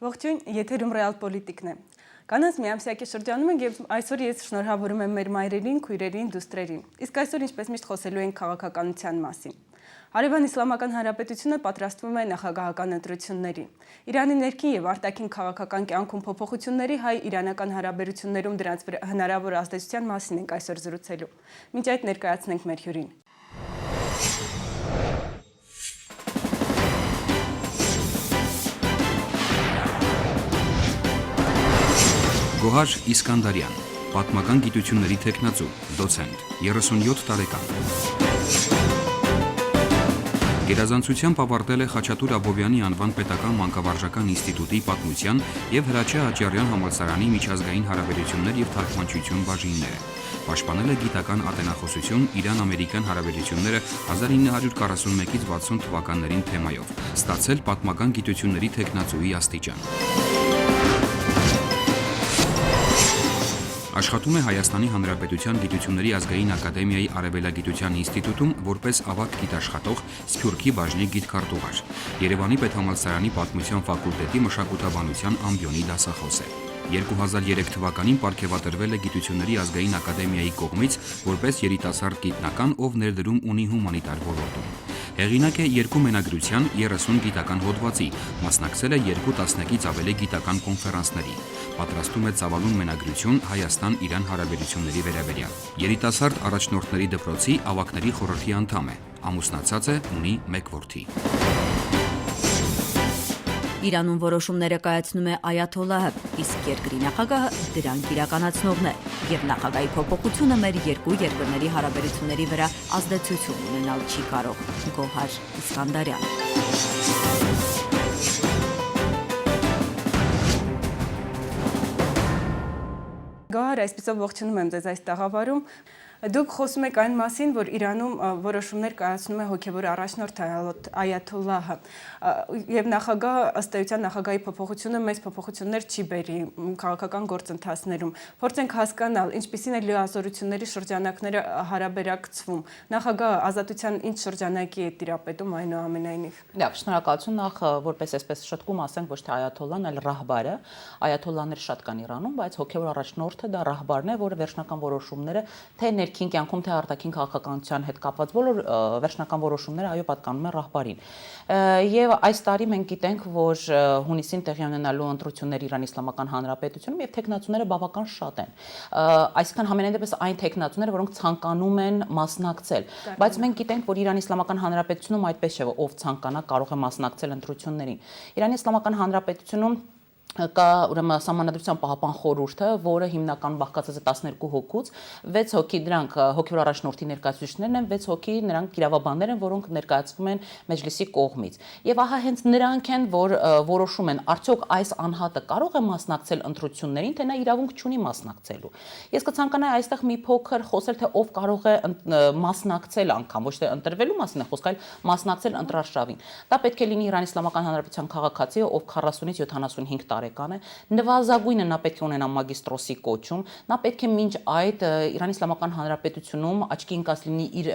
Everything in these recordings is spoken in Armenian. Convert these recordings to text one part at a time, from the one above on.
Ողջույն, եթերում ռեալ պոլիտիկն է։ Կանանց միամսյակի շրջանում ենք եւ այսօր ես շնորհավորում եմ մեր մայրերին, քույրերին, դուստրերին։ Իսկ այսօր ինչպես միշտ խոսելու ենք քաղաքականության մասին։ Հարևան Իսլամական Հանրապետությունը պատրաստվում է նախագահական ընտրությունների։ Իրանի ներքին եւ արտաքին քաղաքական կյանքում փոփոխությունների հայ-իրանական հարաբերություններում դրանց հնարավոր ազդեցության մասին ենք այսօր զրուցելու։ Մինչ այդ ներկայացնենք մեր հյուրին։ Գոհար Իսկանդարյան, պատմական գիտությունների թեկնածու, դոցենտ, 37 տարեկան։ Գերազանցությամբ ավարտել է Խաչատուր Աբովյանի անվան պետական մանկավարժական ինստիտուտի պատմության եւ Հրաչյա Աջարյան համալսարանի միջազգային հարաբերություններ եւ թարգմանչություն բաժինները։ Պաշտպանել է գիտական ատենախոսություն Իրան-ամերիկյան հարաբերությունները 1941-ից 60 թվականներին թեմայով։ Ստացել պատմական գիտությունների թեկնածուի աստիճան։ Աշխատում է Հայաստանի Հանրապետության Գիտությունների ազգային ակադեմիայի Արևելագիտության ինստիտուտում որպես ավագ գիտաշխատող Սփյուռքի բաժնի գիտքարտուղար։ Երևանի պետհամալսարանի պատմության ֆակուլտետի մշակութաբանության ամբիոնի դասախոս է։ 2003 թվականին պարգևատրվել է Գիտությունների ազգային ակադեմիայի կողմից որպես երիտասարդ գիտնական, ով ներդրում ունի հումանիտար ոլորտում։ Հեղինակ է 2 մենագրության 30 գիտական հոդվածի, մասնակցել է 2 տասնյակից ավելի գիտական կոնֆերանսների։ Պատրաստում է ծավալուն մենագրություն Հայաստան-Իրան հարաբերությունների վերաբերյալ։ Երիտասարդ առաջնորդների դպրոցի ավագների խորհրդի անդամ է։ Ամուսնացած է, ունի 1 որդի։ Իրանում որոշումները կայացնում է Այաթոլլահը, իսկ երկրի նախագահը դրանք իրականացնողն է, եւ նախագահի փոփոխությունը մեր երկու երկրների հարաբերությունների վրա ազդեցություն ունենալ չի կարող։ Գոհար Իսկանդարյան։ Գոհար, այսպեսով ողջունում եմ ձեզ այս տաղավարում։ Դուք խոսում եք այն մասին, որ Իրանում որոշումներ կայացնում է հոգևոր առաջնորդ Այաթոլլահը, եւ նախագահը ըստ էության նախագահի փոփոխությունը մեծ փոփոխություններ չի բերի քաղաքական գործընթացներում։ Փորձենք հասկանալ, ինչպիսին է լիազորությունների շրջանակները հարաբերակցվում։ Նախագահը ազատության ինչ շրջանակի է տիրապետում այնուամենայնիվ։ Լավ, շնորհակալություն, նախ որպես այսպես շտկում ասենք ոչ թե Այաթոլլան, այլ ռահբարը։ Այաթոլլաներ շատ կան Իրանում, բայց հոգևոր առաջնորդը դա ռահբարն է, որը վերջնական որոշումները թե ներքին կյանքում թե արտաքին քաղաքականության հետ կապված բոլոր վերջնական որոշումները այո պատկանում են ռահբարին։ Եվ այս տարի մենք գիտենք, որ հունիսին տեղի ունենալու ընտրություններ Իրանի Իսլամական Հանրապետությունում եւ տեխնացուները բավական շատ են։ Այսինքն համենայն դեպս այն տեխնացուները, որոնք ցանկանում են մասնակցել, բայց մենք գիտենք, որ Իրանի Իսլամական Հանրապետությունում այդպես չէ, ով ցանկանա կարող է մասնակցել ընտրություններին։ Իրանի Իսլամական Հանրապետությունում կա ուրեմն Սահմանադրության պահապան խորհուրդը, որը հիմնականում բաղկացած է 12 հոգուց, 6 հոգի դրանք հոգևոր առաջնորդի ներկայացուցիչներն են, 6 հոգի նրանք իրավաբաններ են, որոնք ներկայացվում են մեջլիսի կողմից։ Եվ ահա հենց նրանք են, որ որոշում են, արդյոք այս անհատը կարող է մասնակցել ընտրություններին, թե նա իրավունք չունի մասնակցելու։ Ես կցանկանայի այստեղ մի փոքր խոսել, թե ով կարող է մասնակցել անգամ, ոչ թե ընտրվելու մասին է խոսք, այլ մասնակցել ընտրարշավին։ Դա պետք է լինի Իրանի Իսլամական Հանրապետության քաղաքացի, ով 40-ից 75 տարեկան է, նվազագույնը նա պետք է ունենա մագիստրոսի կոչում, նա պետք է մինչ այդ Իրանի Իսլամական Հանրապետությունում աչքի ընկած լինի իր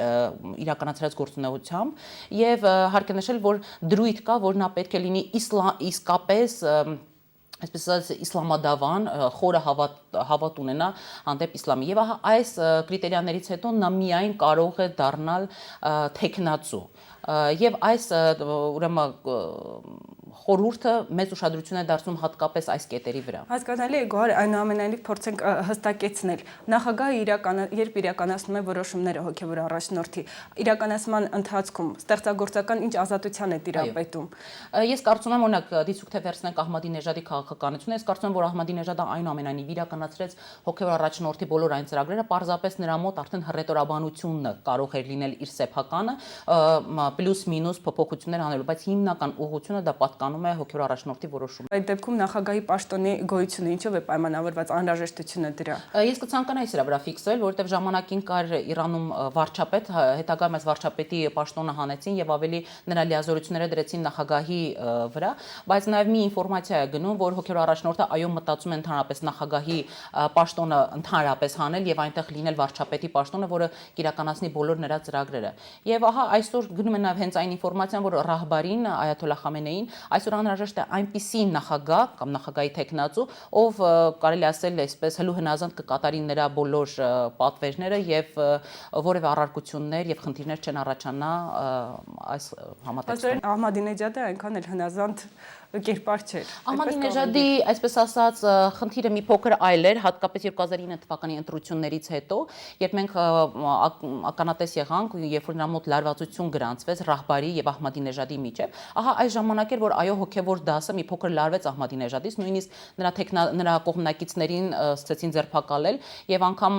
իրականացրած գործունեությամբ եւ հարկ է նշել, որ դրույթ կա, որ նա պետք է լինի իսկապես այսպես ասած իսլամադավան, խորը հավատ ունենա հանդեպ իսլամի։ Եվ ահա այս կրիտերիաներից հետո նա միայն կարող է դառնալ թեկնածու։ Եվ այս ուրեմն խորհուրդը մեծ ուշադրություն է դարձնում հատկապես այս կետերի վրա։ Հասկանալի է, Գոհար, այնուամենայնիվ փորձենք հստակեցնել։ Նախագահը երբ իրականացնում է որոշումները հոգևոր առաջնորդի, իրականացման ընթացքում ստեղծագործական ինչ ազատության է տիրապետում։ Ես կարծում եմ, օրինակ, դիցուք թե վերցնենք Ահմադինեժադի քաղաքականությունը, ես կարծում եմ, որ Ահմադինեժադը այնուամենայնիվ իրականացրեց հոգևոր առաջնորդի բոլոր այն ծրագրերը, պարզապես նրա մոտ արդեն հռետորաբանությունը կարող էր լինել իր սեփականը, պլյուս մինուս փոփոխություններ անելու, բայց հիմնական ուղղությունը դա պատկանում է հոգևոր առաջնորդի որոշումը։ Այդ դեպքում նախագահի պաշտոնի գոյությունը ինչով է պայմանավորված, անհրաժեշտությունը դրա։ Ես կցանկանայի սրա վրա ֆիքսել, որովհետև ժամանակին կար Իրանում վարչապետ, հետագայում այս վարչապետի պաշտոնը հանեցին եւ ավելի նրա լիազորությունները դրեցին նախագահի վրա, բայց նաեւ մի ինֆորմացիա է գնում, որ հոգևոր առաջնորդը այո մտածում է ընդհանրապես նախագահի պաշտոնը ընդհանրապես հանել եւ այնտեղ լինել վարչապետի պաշտոնը, որը կիրականացնի բոլոր նրա ծրագրերը։ Եվ ահա այսօր գնում է նաեւ հենց այն ինֆորմացիան, որ ռահբարին Այաթոլլահ Խամենեին այսօր անհրաժեշտ է այնպիսի նախագահ կամ նախագահի տեխնացու, ով կարելի ասել այսպես հլու հնազանդ կկատարի նրա բոլոր պատվերները եւ որևէ առարկություններ եւ խնդիրներ չեն առաջանա այս համատեքստում։ Ահմադինեջադը այնքան էլ հնազանդ կերպար չէր։ Ահմադինեջադի, այսպես ասած, խնդիրը մի փոքր այլ էր, հատկապես 2009 թվականի ընտրություններից հետո, երբ մենք ականատես եղանք, երբ որ նրա մոտ լարվածություն գրանցվեց Ռահբարի եւ Ահմադինեջադի միջեւ, ահա այս ժամանակ էր, որ այո հոգեվոր դասը մի փոքր լարվեց Ահմադինեջադից, նույնիսկ նրա կողմնակիցներին սկսեցին ձերբակալել եւ անգամ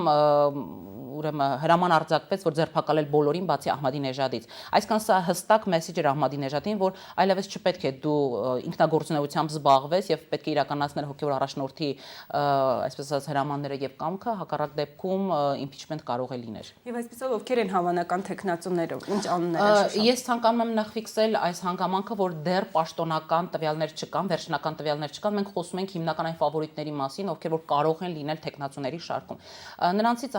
ուրեմն հրաման արձակվեց, որ ձերբակալել բոլորին բացի Ահմադինեջադից։ Այսքան սա հստակ մեսեջ էր Ահմադինեջադին, որ այլևս չպետք է դու ինքնագործունեությամբ զբաղվես եւ պետք է իրականացնել հոգեվոր առաջնորդի այսպես ասած հրամանները եւ կամքը, հակառակ դեպքում իմպիչմենտ կարող է լինել։ Եվ այսպեսով ովքեր են հավանական տեխնացուները, ինչ անուններ են։ Ես ցանկանում եմ նախ ֆիքսել այս հանգամանքը, որ դեռ պաշտոնական տվյալներ չկան, վերջնական տվյալներ չկան, մենք խոսում ենք հիմնական այն ֆավորիտների մասին, ովքեր որ կարող են լինել տեխնացուների շարքում։ Նրանցից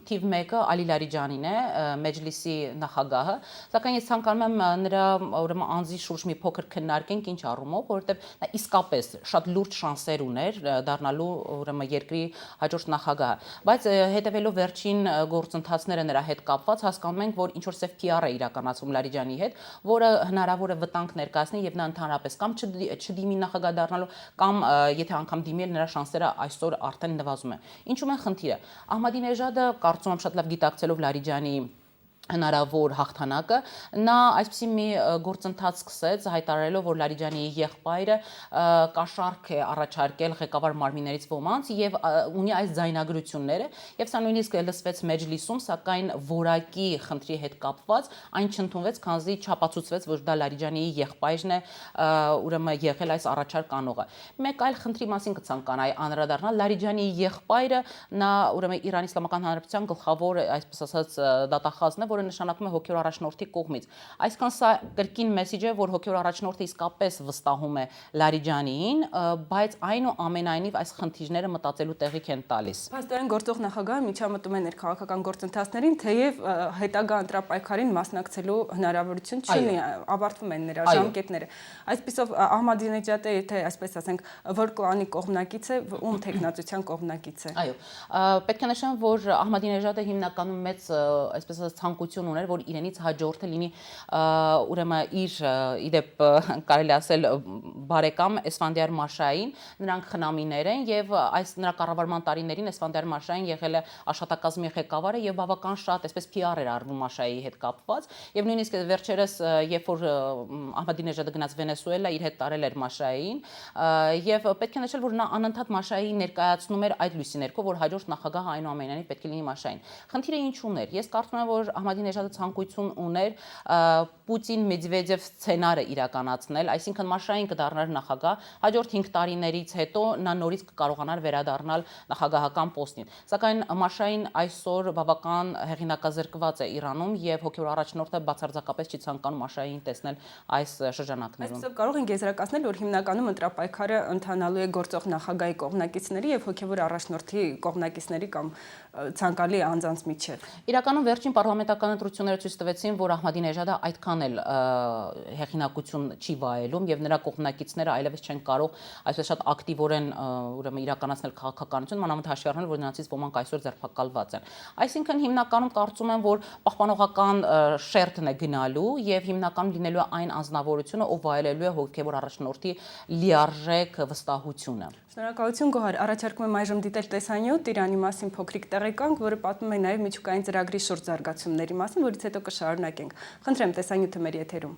թիվ 1-ը Ալի Լարիջանին է, Մեջլիսի նախագահը, սակայն ես ցանկանում եմ նրա ուրեմն անձի շուրջ մի փոքր քննարկենք, ինչ առումով, որովհետև նա իսկապես շատ լուրջ շանսեր ուներ դառնալու ուրեմն երկրի հաջորդ նախագահը, բայց հետևելով վերջին գործընթացները նրա հետ կապված հասկանում ենք, որ ինչ որ սև PR է իրականացվում Լարիջանի հետ, որը հնարավոր է վտանգ ներկայացնի եւ նա ընդհանրապես կամ չդիմի նախագահ դառնալու կամ եթե անգամ դիմի նրա շանսերը այսօր արդեն նվազում են։ Ինչու՞մ է խնդիրը։ Ահմադինեջադը կարծում եմ շատ լավ գիտակցելով Լարիջանի հնարավոր հաղթանակը, նա այսպիսի մի գործընթաց սկսեց հայտարարելով, որ Լարիջանի եղբայրը կաշառք է առաջարկել ղեկավար մարմիններից ոմանց եւ ունի այս ձայնագրությունները եւ սա նույնիսկ լսվեց Մեջլիսում, սակայն որակի խնդրի հետ կապված այն չընդունվեց, քանզի չապացուցվեց, որ դա Լարիջանի եղբայրն է ուրեմն եղել այս առաջարկ անողը։ Մեկ այլ խնդրի մասին կցանկանայի անդրադառնալ, Լարիջանի եղբայրը նա ուրեմն Իրանի Իսլամական Հանրապետության գլխավոր այսպես ասած դատախազն է, որը նշանակում է հոգեոր առաջնորդի կողմից։ Այսքան սա կրկին մեսեջ է, որ հոգեոր առաջնորդը իսկապես վստահում է Լարիջանիին, բայց այնուամենայնիվ այս խնդիրները մտածելու տեղիք են տալիս։ Փաստորեն գործող նախագահը միջամտում է ներքաղաքական գործընթացներին, թեև հետագա ընտրապայքարին մասնակցելու հնարավորություն չունի, ավարտվում են նրա ժամկետները։ Այսպիսով Ահմադինեջադը, եթե այսպես ասենք, որ կլանի կողմնակից է, ում տեխնացության կողմնակից է։ Այո, պետք է նշեմ, որ Ահմադինեջադը հիմնականում մեծ այսպես ասած ցանկություն ուներ, որ իրենից հաջորդը լինի ուրեմն իդեպ կարելի ասել բարեկամ Էսֆանդիար Մաշային, նրանք խնամիներ են եւ այս նրա կառավարման տարիներին Էսֆանդիար Մաշային եղել է աշխատակազմի ղեկավարը եւ բավական շատ այսպես PR էր արվում Մաշայի հետ կապված եւ նույնիսկ վերջերս երբ որ Ահմադինեջադը գնաց Վենեսուելա իր հետ տարել էր Մաշային եւ պետք է նշել, որ նա անընդհատ Մաշայի ներկայացնում էր այդ լույսի ներքո, որ հաջորդ նախագահը այնուամենայնիվ պետք է լինի Մաշային։ Խնդիրը ինչու՞ն էր։ Ես կարծում եմ, որ Ահմադինեջադը ցանկություն ուներ Պուտին-Մեդվեդև սցենարը իրականացնել, այսինքն Մաշային կդառնար նախագահ, հաջորդ 5 տարիներից հետո նա նորից կկարողանար վերադառնալ նախագահական պոստին։ Սակայն Մաշային այսօր բավական հեղինակազրկված է Իրանում եւ հոգեոր առաջնորդը բացարձակապես չի ցանկանում Մաշային տեսնել այս շրջանակներում։ Այսպեսով կարող ենք եզրակացնել, որ հիմնականում ընտրապայքարը ընթանալու է գործող նախագահի կողմնակիցների եւ հոգեվոր առաջնորդի կողմնակիցների կամ ցանկալի անձանց միջեւ։ Իրականում վերջին պարլամենտական ընտրությունները ցույց տվեցին, որ Ահմադինեջադը այդքան էլ հեղինակություն չի վայելում եւ նրա կողմնակիցները այլևս չեն կարող այսպես շատ ակտիվորեն ուրեմն իրականացնել քաղաքականություն, մանավանդ հաշվի առնելով, որ նրանցից ոմանք այսօր ձերբակալված են։ Այսինքն հիմնականում կարծում եմ, որ պահպանողական շերտն է գնալու եւ հիմնականում լինելու է այն անձնավորությունը, ով վայելելու է հոգեվոր առաջնորդի լիարժեք վստահությունը։ Շնորհակալություն Գոհար, առաջարկում եմ այժմ դիտել տեսանյութ Իրանի մասին փոքրիկ տեղեկանք, որը պատմում է նաև միջուկային ծրագրի շուրջ զարգացումների մասին, որից հետո կշարունակենք։ Խնդրեմ, տեսանյութը մեր եթերում։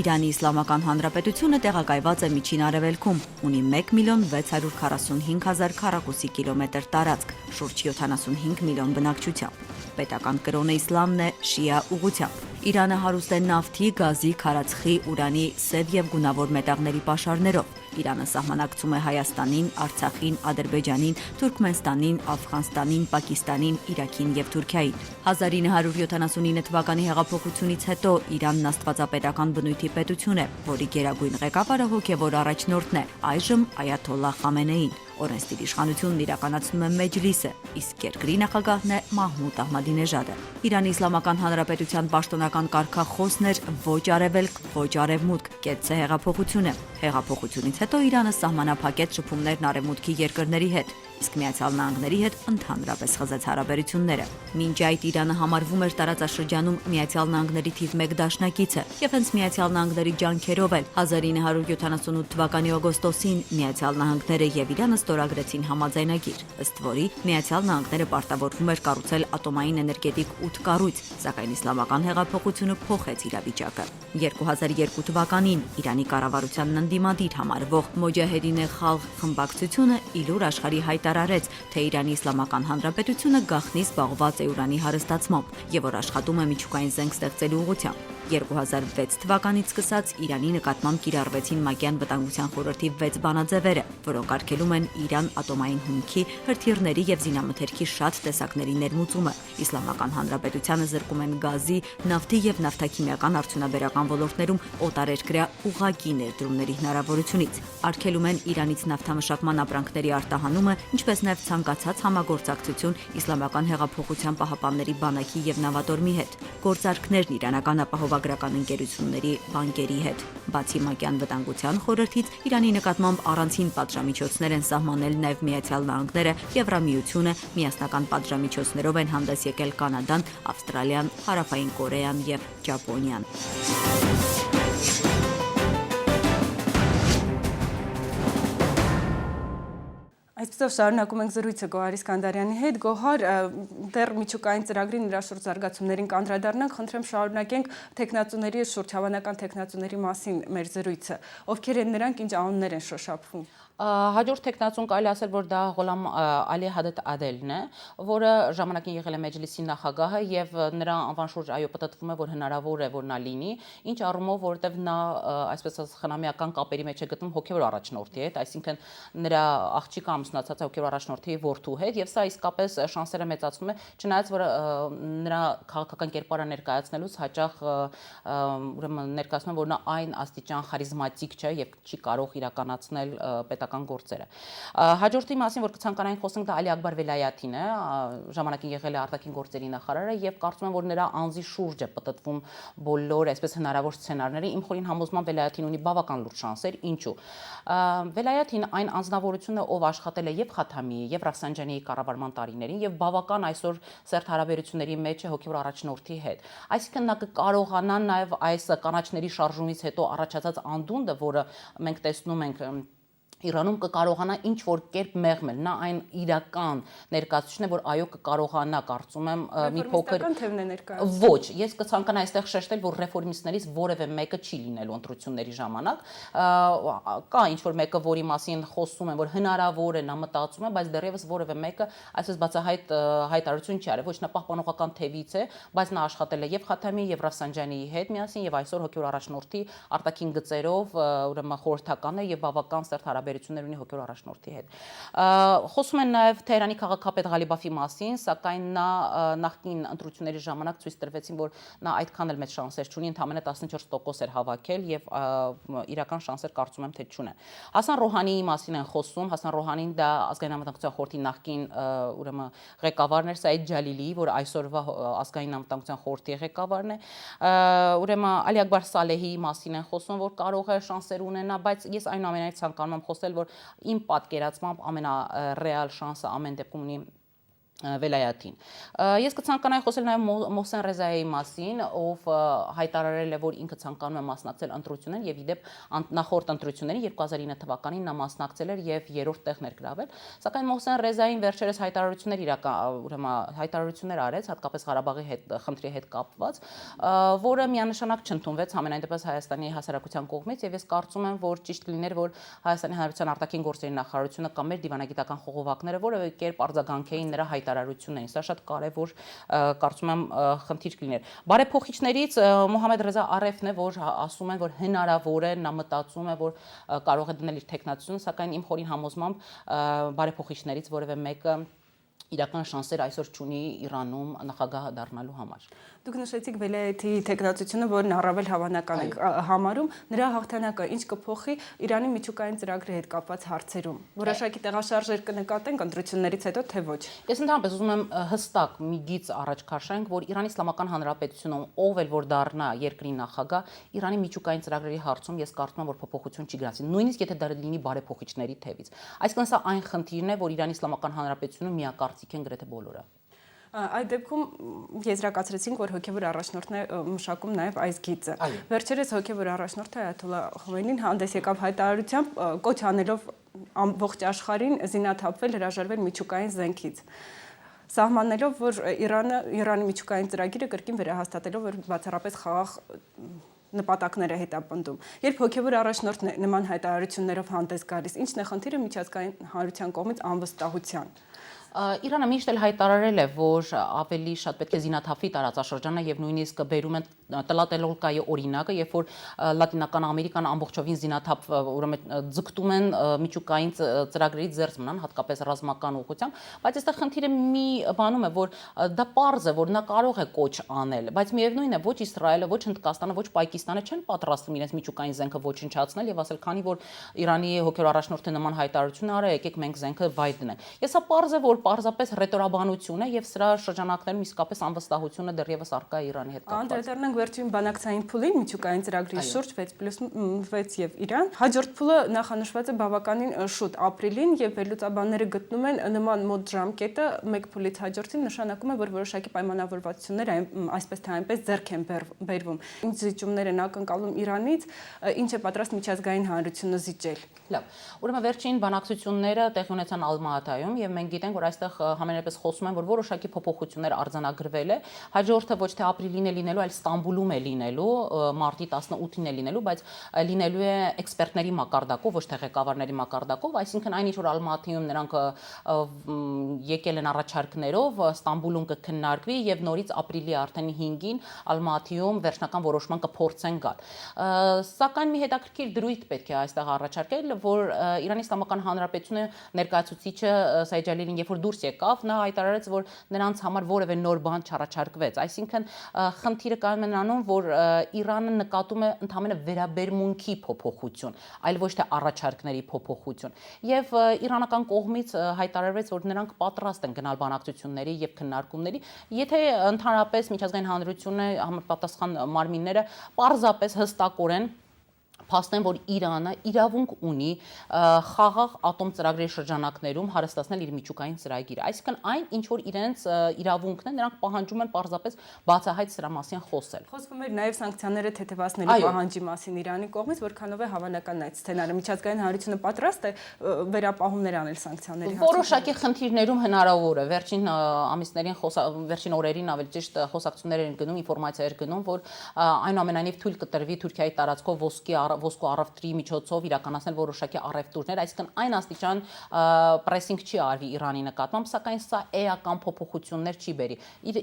Իրանի Իսլամական Հանրապետությունը տեղակայված է Միջին Արևելքում, ունի 1.645.000 քառակուսի կիլոմետր տարածք, շուրջ 75 միլիոն բնակչությամբ։ Պետական կրոնը իսլամն է շիա ուղղությամբ։ Իրանը հարուստ է նավթի, գազի, քարածխի, ուրանի, սև եւ գունավոր մետաղների պաշարներով։ Իրանը սահմանակցում է Հայաստանին, Արցախին, Ադրբեջանին, Թուրքմենստանին, Աֆղանստանին, Պակիստանին, Իրաքին եւ Թուրքիային։ 1979 թվականի հեղափոխությունից հետո Իրանն աստվածապետական բնույթի պետություն է, որի գերագույն ղեկավարը հոգևոր առաջնորդն է, այժմ Այաթոլլահ Խամենեին։ Օրենսդիր իշխանությունն իրականացնում է Մեջլիսը, իսկ երկրի նախագահն է Մահմուդ Ահմադինեժադը։ Իրանի Իսլամական Հանրապետության պաշտոնական կարգախոսն էր ոչ արևելք, ոչ արևմուտք, կեցցե հեղափոխությունը։ Հեղափոխությունից հետո Իրանը սահմանափակեց շփումներն արևմուտքի երկրների հետ, իսկ Միացյալ Նահանգների հետ ընդհանրապես խզեց հարաբերությունները։ Մինչ այդ Իրանը համարվում էր տարածաշրջանում Միացյալ Նահանգների թիվ 1 դաշնակիցը, եւ հենց Միացյալ Նահանգների ջանքերով էլ 1978 թվականի օգոստոսին Միացյալ Նահանգները եւ Իրանը ստորագրեցին համաձայնագիր, ըստ որի Միացյալ Նահանգները պարտավորվում էր կառուցել ատոմային էներգետիկ 8 կառույց, սակայն իսլամական հեղափոխությունը փոխեց իրավիճակը։ 2002 թվականին Իրանի կառավարությանն ընդդիմադիր համարվող Մոջահեդին Խալղ խմբակցությունը իլուր աշխարհի հայտարարեց, թե Իրանի Իսլամական Հանրապետությունը գաղտնի զբաղված է ուրանի հարստացմամբ եւ որ աշխատում է միջուկային զենք ստեղծելու ուղղությամբ։ 2006 թվականից սկսած Իրանի նկատմամբ կիրառվեցին ՄԱԿ-յան վտանգության խորհրդի 6 բանաձևերը, որոնք արգելում են Իրան ատոմային հումքի, հրթիռների եւ զինամթերքի շատ տեսակների ներմուծումը։ Իսլամական Հանրապետությանը զրկում են գազի, նավթի եւ նավթաքիմիական արդյունաբերական ոլորտներում օտարերկրյա ուղղակի ներդրումների հնարավորությունից։ Արգելում են Իրանից նավթամշակման ապրանքների արտահանումը, ինչպես նաեւ ցանկացած համագործակցություն Իսլամական հեղափոխության պահապանների բանակի եւ նավատորմի հետ, գործարքներն իրանական ապահովագրական ընկերությունների բանկերի հետ։ Բացի ՄԱԿ-յան վտանգության խորհրդից Իրանի նկատմամբ առանցին պատժամիջոցներ են սահմանել նաեւ Միացյալ Նահանգները, Եվրամիությունը, միասնական պատժամիջոցներով են հանդես եկել Կանադան, Ավստրալիան, Հարավային Կորեան եւ Ճապոնիան։ Այսպեսով շարունակում ենք զրույցը Գոհար Իսկանդարյանի հետ։ Գոհար, դեռ միջուկային ծրագրի նրա շուրջ զարգացումներին կանդրադառնանք, խնդրեմ շարունակենք տեխնացուների շուրջ հավանական տեխնացուների մասին մեր զրույցը։ Ովքեր են նրանք, ինչ անուններ են շոշափվում։ Հաջորդ տեխնացուն կարելի ասել, որ դա Ղոլամ Ալի Հադեթ Ադելն է, որը ժամանակին եղել է Մեջլիսի նախագահը եւ նրա անվան շուրջ պատտվում է, որ հնարավոր է, որ նա լինի, ինչ առումով, որովհետեւ նա այսպես ասած խնամիական կապերի մեջ է գտնվում հոգեվոր առաջնորդի հետ, այսինքն նրա աղջիկը ամուսնացած է հոգեվոր առաջնորդի որդու հետ եւ սա իսկապես շանսերը մեծացնում է, չնայած որ նրա քաղաքական կերպարը ներկայացնելուց հաճախ ուրեմն ներկայացնում է, որ նա այն աստիճան խարիզմատիկ չէ եւ չի կարող իրականացնել գործերը։ Հաջորդի մասին, որ կցանկանայինք խոսենք, դա Ալի Ակբար Վելայաթին է, ժամանակին եղել է արտաքին գործերի նախարարը եւ կարծում եմ, որ նրա անձի շուրջ է պատտվում բոլոր այսպես հնարավոր սցենարները։ Իմ խորին համոզմամբ Վելայաթին ունի բավական լուրջ շանսեր, ինչու։ Վելայաթին այն անձնավորությունը, ով աշխատել է եւ Խաթամիի եւ Ռաֆսանջանիի կառավարման տարիներին եւ բավական այսօր սերտ հարաբերությունների մեջ է հոգեվոր առաջնորդի հետ։ Այսինքն նա կկարողանա նաեւ այս կանաչների շարժումից հետո առաջացած անդունդը, որը մենք տեսնում ենք Իրանում կկարողանա ինչ որ կերպ մեղմել, նա այն իրական ներկայացուցիչն է, որ այո կկարողանա, կարծում եմ, մի փոքր ոչ, ես կցանկանայի այստեղ շեշտել, որ ռեֆորմիստներից որևէ մեկը չի լինելու ընտրությունների ժամանակ, կա ինչ որ մեկը, որի մասին խոսում են, որ հնարավոր է, նա մտածում է, բայց դեռևս որևէ մեկը այսպես բացահայտ հայտարարություն չի արել, ոչ նա պահպանողական թևից է, բայց նա աշխատել է եւ Խաթամի եւ Ռաֆսանջանիի հետ միասին եւ այսօր հոգեվոր առաջնորդի արտաքին գծերով ուրեմն խորհրդական է եւ բավական սերտ հարաբերություններ ունի հոգեվոր առաջնորդի հետ։ Խոսում են նաև Թեհրանի քաղաքապետ Ղալիբաֆի մասին, սակայն նա նախկին ընտրությունների ժամանակ ցույց տրվեցին, որ նա այդքան էլ մեծ շանսեր չունի, ընդամենը 14% էր հավաքել եւ իրական շանսեր կարծում եմ թե չունեն։ Հասան Ռոհանիի մասին են խոսում, Հասան Ռոհանին դա ազգային անվտանգության խորհրդի նախկին ուրեմն ղեկավարն էր, Սաիդ Ջալիլիի, որ այսօրվա ազգային անվտանգության խորհրդի ղեկավարն է։ Ուրեմն Ալի Ակբար Սալեհի մասին են խոսում, որ կարող է շանսեր ունենա, բայց ես այնուամենայնիվ ցանկանում եմ խոսել, որ իմ պատկերացմամբ ամենառեալ շանսը ամեն դեպքում ունի Վելայաթին։ Ես կցանկանայի խոսել նաև Մոհսեն Ռեզայիի մասին, ով հայտարարել է, որ ինքը ցանկանում է մասնակցել ընտրություններին եւ իդեպ նախորդ ընտրություններին 2009 թվականին նա մասնակցել էր եւ երրորդ տեղ ներգրավել, սակայն Մոհսեն Ռեզային վերջերս հայտարարություններ արեց, հատկապես Ղարաբաղի հետ խնդրի հետ կապված, որը միանշանակ չընդունվեց համենայն դեպս Հայաստանի հասարակության կողմից եւ ես կարծում եմ, որ ճիշտ կլիներ, որ Հայաստանի Հանրապետության արտաքին գործերի նախարարությունը կամ մեր դիվանագիտական խողովակները որևէ կերպ արձագանքեին նրա հայտարարություններին, սա շատ կարևոր կարծում եմ խնդիր կլիներ։ Բարեփոխիչներից Մոհամեդ Ռեզա Արեֆն է, որ ասում են, որ հնարավոր է, նա մտածում է, որ կարող է դնել իր տեխնացությունը, սակայն իմ խորին համոզմամբ բարեփոխիչներից որևէ մեկը իրական շանսեր այսօր չունի Իրանում նախագահ դառնալու համար։ Դուք նշեցիք Վելայեթի տեխնացությունը, որն առավել հավանական եք համարում, նրա հաղթանակը ինչ կփոխի Իրանի միջուկային ծրագրի հետ կապված հարցերում։ Որոշակի տեղաշարժեր կնկատենք ընտրություններից հետո, թե ոչ։ Ես ընդհանրապես ուզում եմ հստակ մի գիծ առաջ քաշենք, որ Իրանի Իսլամական Հանրապետությունում ով էլ որ դառնա երկրի նախագահ, Իրանի միջուկային ծրագրերի հարցում ես կարծում եմ, որ փոփոխություն չի գրանցի, նույնիսկ եթե դա լինի բարեփոխիչների թևից։ Այսինքն սա այն խնդիրն է, որ Իրանի Իսլամական Հանրապետությունում միակարծիք են գրեթե բոլորը։ Այդ դեպքում եզրակացրեցինք, որ հոգևոր առաջնորդն է մշակում նաև այս գիծը։ Վերջերս հոգևոր առաջնորդը Այաթոլլա Խոմեյնին հանդես եկավ հայտարարությամբ կոչ անելով ամբողջ աշխարհին զինաթափվել, հրաժարվել միջուկային զենքից, սահմանելով, որ Իրանի միջուկային ծրագիրը կրկին վերահաստատելով, որ բացառապես խաղաղ նպատակներ է հետապնդում։ Երբ հոգևոր առաջնորդն է նման հայտարարություններով հանդես գալիս, ի՞նչն է խնդիրը միջազգային հանրության կողմից անվստահության։ Իրանը միշտ էլ հայտարարել է, որ ավելի շատ պետք է զինաթափվի տարածաշրջանը եւ նույնիսկ բերում են Tlatelolca-ի օրինակը, երբ որ Լատինական Ամերիկան ամբողջովին զինաթափ, ուրեմն ձգտում են միջուկային ծրագրերից զերծ մնան, հատկապես ռազմական ուղղությամբ, բայց այստեղ խնդիրը մի բանում է, որ դա պարզ է, որ նա կարող է կոչ անել, բայց միևնույն է, ոչ Իսրայելը, ոչ Հնդկաստանը, ոչ Պակիստանը չեն պատրաստվում իրենց միջուկային զենքը ոչնչացնել եւ ասել, քանի որ Իրանի հոգևոր առաջնորդը նման հայտարարություն արել, եկեք մենք զենքը վայր դնենք։ Ես սա պարզ է, որ պարզապես ռետորաբանություն է եւ սրա շրջանակներում իսկապես անվստահությունը դեռևս առկա է Իրանի հետ կապված։ Անդրադառնանք վերջին բանակցային փուլին միջուկային ծրագրի շուրջ 6+6 եւ Իրան։ Հաջորդ փուլը նախանշված է բավականին շուտ ապրիլին եւ վերլուծաբանները գտնում են նման մոտ ժամկետը մեկ փուլից հաջորդին նշանակում է, որ որոշակի պայմանավորվածություններ այսպես թե այնպես ձեռք են բերվում։ Ինչ զիջումներ են ակնկալում Իրանից, ինչ է պատրաստ միջազգային հանրությունը զիջել։ Լավ։ Ուրեմն վերջին բանակցությունները տեղի ունեցան Ալմատայում եւ մենք գիտենք, որ այստեղ համենայնպես խոսում են, որ որոշակի փոփոխություններ արձանագրվել է։ Հաջորդը ոչ թե ապրիլին է լինելու, այլ Ստամբուլում է լինելու, մարտի 18-ին է լինելու, բայց լինելու է էքսպերտների մակարդակով, ոչ թե ղեկավարների մակարդակով, այսինքն այն ինչ որ Ալմատիում նրանք եկել են առաջարկներով, Ստամբուլում կքննարկվի եւ նորից ապրիլի արդեն 5-ին Ալմատիում վերջնական որոշման կփորձեն գալ։ Սակայն մի հետաքրքիր դրույթ պետք է այստեղ առաջարկել, որ Իրանի Իսլամական Հանրապետությունը ներկայացուցիչը Սայեդ Ջալիլին երբ որ դուրս եկավ, նա հայտարարեց, որ նրանց համար որևէ նոր բան չառաջարկվեց։ Այսինքն խնդիրը կայանում է նրանում, որ Իրանը նկատում է ընդհանրապես վերաբերմունքի փոփոխություն, այլ ոչ թե առաջարկների փոփոխություն։ Եվ իրանական կողմից հայտարարվեց, որ նրանք պատրաստ են գնալ բանակցությունների եւ քննարկումների, եթե ընդհանրապես միջազգային հանրությունը համապատասխան մարմինները պարզապես հստակորեն փաստեն, որ Իրանը իրավունք ունի խաղաղ ատոմ ծրագրի շրջանակներում հարստացնել իր միջուկային ծրագիրը։ Այսինքն այն, ինչ որ իրենց իրավունքն է, նրանք պահանջում են պարզապես բացահայտ սրա մասին խոսել։ Խոսվում էր նաև սանկցիաները թեթևացնելու պահանջի մասին Իրանի կողմից, որքանով է հավանական այդ սցենարը։ Միջազգային հանրությունը պատրաստ է վերապահումներ անել սանկցիաների հարցում։ Որոշակի խնդիրներում հնարավոր է։ Վերջին ամիսներին, վերջին օրերին ավելի ճիշտ խոսակցություններ են գնում, ինֆորմացիա էր գնում, որ այնուամենայնիվ թույլ կտրվի Թուրքիայի տարածքով ոսկու առևտրի միջոցով իրականացնել որոշակի առևտուրներ, այսինքն այն աստիճան պրեսինգ չի արվի Իրանի նկատմամբ, սակայն սա էական փոփոխություններ չի բերի։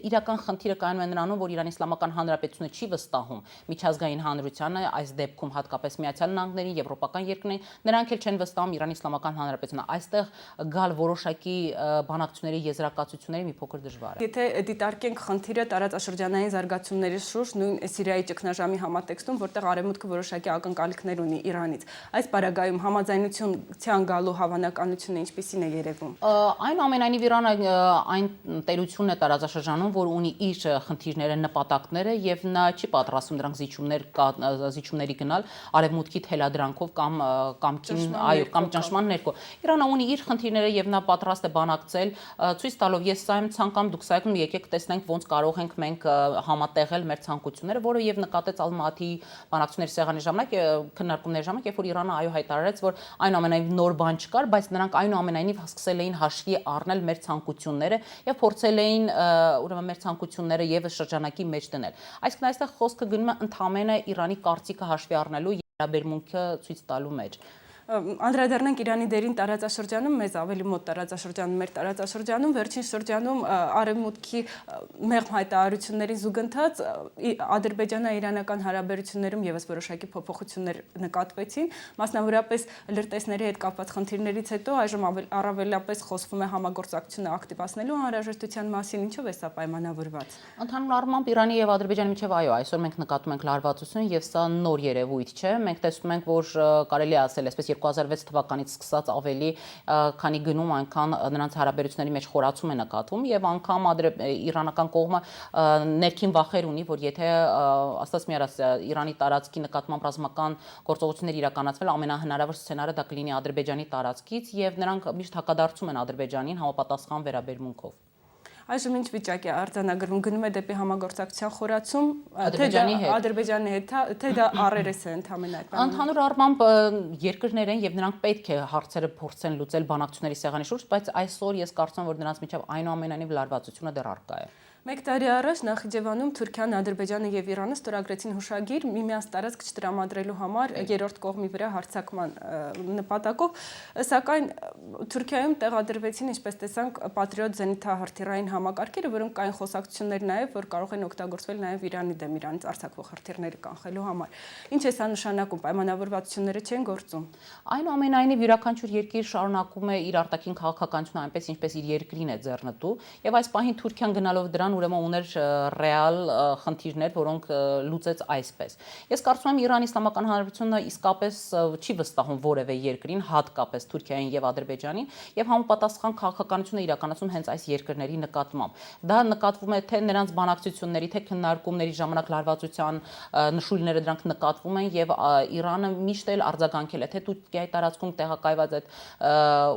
Իրական խնդիրը կայանում է նրանում, որ Իրանի Իսլամական Հանրապետությունը չի վստահում միջազգային հանրությանը, այս դեպքում հատկապես Միացյալ Նահանգներին, եվրոպական երկրներին, նրանք էլ չեն վստահում Իրանի Իսլամական Հանրապետությունը։ Այստեղ գալ որոշակի բանակցությունների եզրակացությունների մի փոքր դժվար է։ Եթե դիտարկենք խնդիրը տարածաշրջանային զարգացումների շուրջ, նույն Սիրիայի ճգնաժամի համատեքստում, որտեղ Արևմուտքը որոշակի ակնկալիքներ ունի Իրանից, այս պարագայում համաձայնության գալու հավանականությունը ինչպիսին է երևում։ Այնուամենայնիվ Իրանը այն տերությունն է տարածաշրջանում, որ ունի իր խնդիրները, նպատակները եւ նա չի պատրաստվում դրանք զիջումների գնալ Արևմուտքի թելադրանքով կամ ճնշման ներքո։ Իրանը ունի իր խնդիրները եւ նա պատրաստ է բանակցել, ցույց տալով ես սա եմ ցանկանում, դուք սա եք, եկեք տեսնենք ոնց կարող ենք մենք համատեղել մեր ցանկությունները, որը եւ նկատեց Ալմատի բանակցությունների սեղանի ժամանակ, քննարկումների ժամանակ, երբ որ Իրանը այո հայտարարեց, որ այնուամենայնիվ նոր բան չկար, բայց նրանք այնուամենայնիվ սկսել էին հաշվի առնել մեր ցանկությունները եւ փորձել էին ուրեմն մեր ցանկությունները եւս շրջանակի մեջ դնել։ Այսինքն այստեղ խոսքը գնում է ընդհանրապես Իրանի կարծիքը հաշվի առնելու վերաբերմունքը ցույց տալու մեջ։ Անդրադառնանք Իրանի դերին տարածաշրջանում, մեզ ավելի մոտ տարածաշրջանում, մեր տարածաշրջանում վերջին շրջանում արևմուտքի մեղմ հայտարարությունների զուգընթաց ադրբեջանա-իրանական հարաբերություններում եւս որոշակի փոփոխություններ նկատվեցին, մասնավորապես լրտեսների հետ կապված խնդիրներից հետո այժմ առավելապես խոսվում է համագործակցությունը ակտիվացնելու անհրաժեշտության մասին, ինչով է սա պայմանավորված։ Ընդհանուր առմամբ Իրանի եւ Ադրբեջանի միջեւ այո, այսօր մենք նկատում ենք լարվածություն եւ սա նոր երևույթ չէ։ Մենք տեսնում ենք, որ կարելի է ասել, այսպես 2006 թվականից սկսած ավելի քանի գնում այնքան նրանց հարաբերությունների մեջ խորացում է նկատվում եւ անգամ իրանական կողմը ներքին վախեր ունի, որ եթե աստված մի արած Իրանի տարածքի նկատմամբ ռազմական գործողություններ իրականացվել, ամենահնարավոր սցենարը դա կլինի Ադրբեջանի տարածքից եւ նրանք միշտ հակադարձում են Ադրբեջանին համապատասխան վերաբերմունքով։ Այժմ ինչ վիճակ է արձանագրվում, գնում է դեպի համագործակցության խորացում, Ադրբեջանի հետ, թե դա առերես է ընդհանրապես այդ բանը։ Ընդհանուր առմամբ երկրներ են եւ նրանք պետք է հարցերը փորձեն լուծել բանակցությունների սեղանի շուրջ, բայց այսօր ես կարծում եմ, որ նրանց միջև այնուամենայնիվ լարվածությունը դեռ առկա է։ Մեկ տարի առաջ Նախիջևանում Թուրքիան, Ադրբեջանը եւ Իրանը ստորագրեցին հուշագիր միմյանց տարածք չտրամադրելու համար երրորդ կողմի վրա հարձակման նպատակով, սակայն Թուրքիայում տեղադրվեցին, ինչպես տեսանք, Patriot զենիթահրթիռային համակարգերը, որոնք կային խոսակցություններ նաեւ, որ կարող են օգտագործվել նաեւ Իրանի դեմ Իրանից արձակվող հրթիռները կանխելու համար։ Ինչ է սա նշանակում, պայմանավորվածությունները չեն գործում։ Այնուամենայնիվ յուրաքանչյուր երկիր շարունակում է իր արտաքին քաղաքականությունը այնպես, ինչպես իր երկրին է ձեռնտու, եւ այս պահին Թուրքիան գնալով դրան ուրեմն ուներ ռեալ խնդիրներ, որոնք լուծեց այսպես։ Ես կարծում եմ Իրանի Իսլամական Հանրապետությունը իսկապես չի վստահում որևէ երկրին, հատկապես Թուրքիային եւ Ադրբեջանին, եւ համապատասխան քաղաքականություն է իրականացում հենց այս երկրների նկատմամբ։ Դա նկատվում է թե նրանց բանակցությունների, թե քննարկումների ժամանակ լարվածության նշույլները դրանք նկատվում են եւ Իրանը միշտ էլ արձագանքել է թե Թուրքիայի տարածքում տեղակայված այդ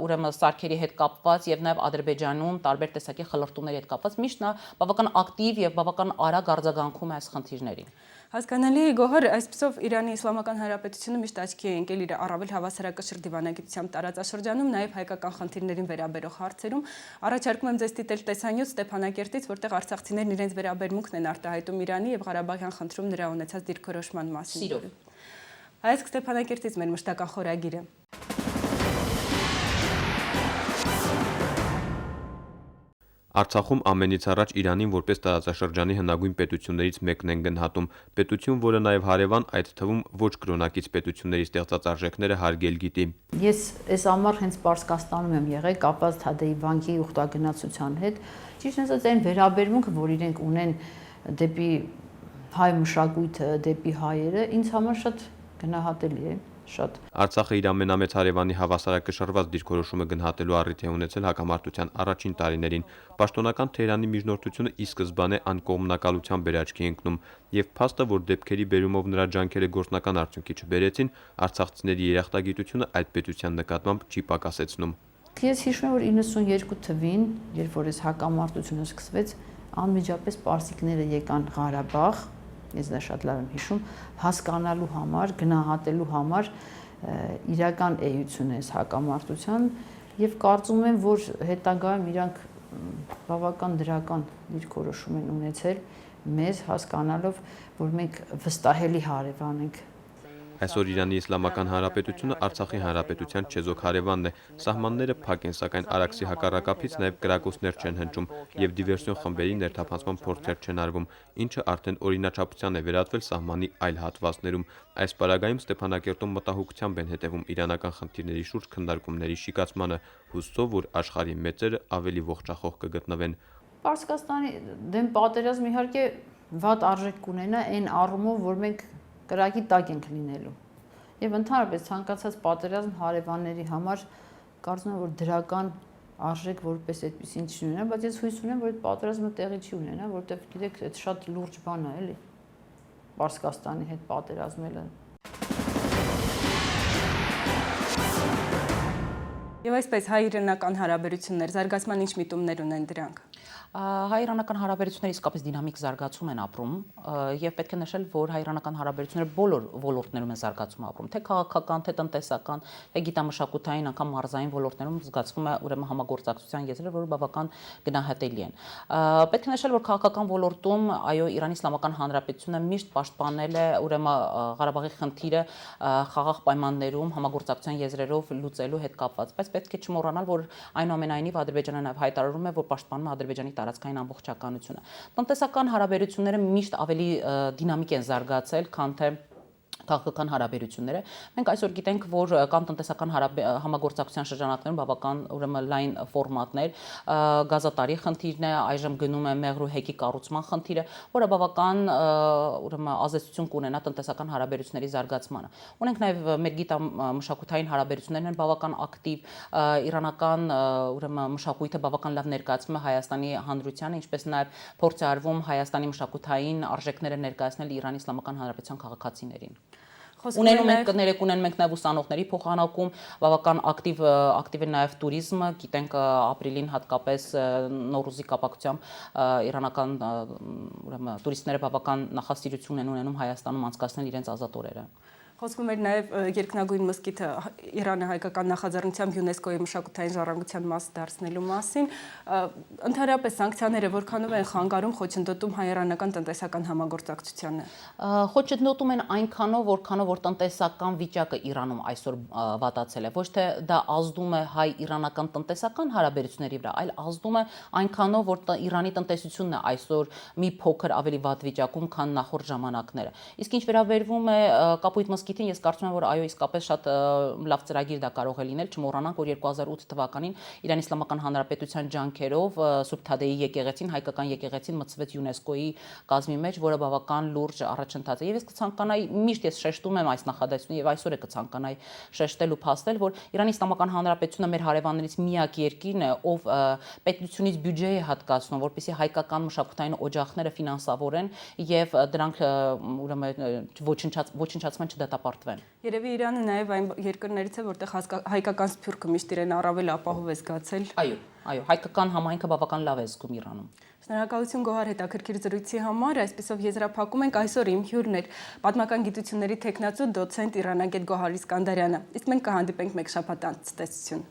ուրեմն սարքերի հետ կապված եւ նաեւ Ադրբեջանում տարբեր տեսակի խլրտումների հետ կապված միշտ նա բավական ակտիվ եւ բավական արագ արձագանքում է այս խնդիրներին։ Հասկանալի է, Գոհար, այսպիսով Իրանի Իսլամական Հանրապետությունը միշտ աչքի է ընկել իր առավել հավասարակշռ դիվանագիտությամբ տարածաշրջանում, նաեւ հայկական խնդիրներին վերաբերող հարցերում։ Առաջարկում եմ ձեզ դիտել տեսանյութ Ստեփանակերտից, որտեղ արցախցիներն իրենց վերաբերմունքն են արտահայտում Իրանի եւ Ղարաբաղյան խնդրում նրա ունեցած դիրքորոշման մասին։ Այս Ստեփանակերտից մեր մշտական խորագիրը։ Արցախում ամենից առաջ Իրանին որպես տարածաշրջանի հնագույն պետություններից մեկն են գնահատում, պետություն, որը նաև հարևան, այդ թվում ոչ կրոնակից պետությունների ստեղծած արժեքները հարգել գիտի։ Ես այս ամառ հենց Պարսկաստանում եմ եղել, կապված Թադեի բանկի ուխտագնացության հետ, ճիշտ ասած այն վերաբերմունքը, որ իրենք ունեն դեպի հայ մշակույթը, դեպի հայերը, ինձ համար շատ գնահատելի է։ Արցախը իր ամենամեծ հարևանի հավասարակշռված դիրքորոշումը գնահատելու առիթ է ունեցել հակամարտության առաջին տարիներին։ Պաշտոնական Թեհրանի միջնորդությունը ի սկզբանե անկողմնակալությամբ էր աչքի ընկնում, եւ փաստը, որ դեպքերի բերումով նրա ջանքերը գործնական արդյունքի չբերեցին, արցախցիների երախտագիտությունը այդ պետության նկատմամբ չի պակասեցնում։ Ես հիշում եմ, որ 92 թվին, երբ որ այս հակամարտությունը սկսվեց, անմիջապես պարսիկները եկան Ղարաբաղ, ես դա շատ լավ եմ հիշում, հասկանալու համար, գնահատելու համար իրական էություն է հակամարտության եւ կարծում եմ, որ հետագայում իրանք բավական դրական դիրքորոշում են ունեցել մեզ հասկանալով, որ մենք վստահելի հարևան ենք։ Այսօր Իրանի Իսլամական Հանրապետությունը Արցախի Հանրապետության չեզոք հարևանն է։ Սահմանները փակ են, սակայն Արաքսի հակառակապից նաև կրակոցներ չեն հնչում եւ դիվերսիոն խմբերի ներթափանցման փորձեր չեն արվում, ինչը արդեն օրինաչափության է վերածվել սահմանի այլ հատվածներում։ Այս պարագայում Ստեփանակերտում մտահոգությամբ են հետևում իրանական խնդիրների շուրջ քննարկումների շիկացմանը, հուսով, որ աշխարհի մեծերը ավելի ողջախոհ կգտնվեն։ Պարսկաստանի դեմ պատերազմ իհարկե վատ արժեք կունենա այն առումով, որ մենք կրակի տակ ենք լինելու։ Եվ ընդհանրապես ցանկացած պատերազմ հարևանների համար կարծում եմ, որ դրական արժեք որպես այդպեսին չի ունենա, բայց ես հույս ունեմ, որ այդ պատերազմը տեղի չի ունենա, որովհետև գիտեք, այդ շատ լուրջ բան է, էլի։ Պարսկաստանի հետ պատերազմելը։ Եվ այսպես հայ-իրանական հարաբերություններ զարգացման ինչ միտումներ ունեն դրանք։ Հայ-իրանական հարաբերությունները իսկապես դինամիկ զարգացում են ապրում եւ պետք է նշել, որ հայ-իրանական հարաբերությունները բոլոր ոլորտներում են զարգացում ապրում, թե քաղաքական, թե տնտեսական, թե գիտամշակութային, անգամ մարզային ոլորտներում զգացվում է ուրեմն համագործակցության եզրերը, որը բավական գնահատելի են։ Պետք է նշել, որ քաղաքական ոլորտում այո Իրանի Իսլամական Հանրապետությունը միշտ պաշտպանել է ուրեմն Ղարաբաղի խնդիրը խաղաղ պայմաններում համագործակցության եզրերով լուծելու հետ կապված, բայց պետք է չմոռանալ, որ այնուամենայնիվ Ադրբեջանը նաև հայտարարում է, որ պաշտպանում է Ադրբեջանի տարածքային ամբողջականությունը։ Տնտեսական հարաբերությունները միշտ ավելի դինամիկ են զարգացել, քան թե քաղաքական հարաբերությունները։ Մենք այսօր գիտենք, որ կան տնտեսական համագործակցության շրջանակներում բավական ուրեմն լայն ֆորմատներ, գազատարի խնդիրն է, այժմ գնում է մեղր ու հեկի կառուցման խնդիրը, որը բավական ուրեմն ազդեցություն կունենա տնտեսական հարաբերությունների զարգացմանը։ Ունենք նաև մեր գիտամշակութային հարաբերություններն են բավական ակտիվ, իրանական ուրեմն մշակույթը բավական լավ ներկայացվում է Հայաստանի հանրությանը, ինչպես նաև փորձ է արվում Հայաստանի մշակութային արժեքները ներկայացնել Իրանի Իսլամական Հանրապետության քաղաքացիներին։ Ունենում ենք ներկունեն մենք նաև ուսանողների փոխանակում, բավական ակտիվ է նաև туриզմը, գիտենք ապրիլին հատկապես Նոռուզի կապակցությամբ իրանական ուրեմն туриստները բավական նախասիրություն են ունենում Հայաստանում անցկացնել իրենց ազատ օրերը։ Խոսքում էր նաև երկնագույն մզկիթը Իրանը հայկական նախաձեռնությամբ ՅՈՒՆԵՍԿՕ-ի մշակութային ժառանգության մաս դարձնելու մասին, ընդհանրապես սանկցիաները որքանով են խանգարում խոչընդոտում հայ-իրանական տնտեսական համագործակցությանը։ Խոչընդոտում են այնքանով, որքանով որ տնտեսական վիճակը Իրանում այսօր վատացել է, ոչ թե դա ազդում է հայ-իրանական տնտեսական հարաբերությունների վրա, այլ ազդում է այնքանով, որ Իրանի տնտեսությունն է այսօր մի փոքր ավելի վատ վիճակում, քան նախորդ ժամանակները։ Իսկ ինչ վերաբերվում է Կապույտ մզկիթին, ես կարծում եմ, որ այո, իսկապես շատ լավ ծրագիր դա կարող է լինել, չմոռանանք, որ 2008 թվականին Իրանի Իսլամական Հանրապետության ջանքերով Սուրբ Թադեի եկեղեցին, հայկական եկեղեցին մտցվեց ՅՈՒՆԵՍԿՕ-ի կազմի մեջ, որը բավական լուրջ առաջընթաց է։ Եվ ես կցանկանայի, միշտ ես շեշտում եմ այս նախադասությունը եւ այսօր է կցանկանայի շեշտել ու փաստել, որ Իրանի Իսլամական Հանրապետությունը մեր հարևաններից միակ երկիրն է, ով պետությունից բյուջե է հատկացնում, որպեսզի հայկական մշակութային օջախները ֆինանսավորեն եւ դրանք ուրեմն ոչնչացման չդատապարտվեն։ Երևի Իրանը նաև այն երկրներից է, որտեղ հայկական սփյուռքը միշտ իրեն առավել ապահով է զգացել։ Այո, հայկական համայնքը բավական լավ է զգում Իրանում։ Շնորհակալություն Գոհար հետաքրքիր զրույցի համար, այսպեսով եզրափակում ենք այսօր իմ հյուրն էր պատմական գիտությունների թեկնածու դոցենտ Իրանագետ Գոհար Իսկանդարյանը։ Իսկ մենք կհանդիպենք մեկ շաբաթ անց, ցտեսություն։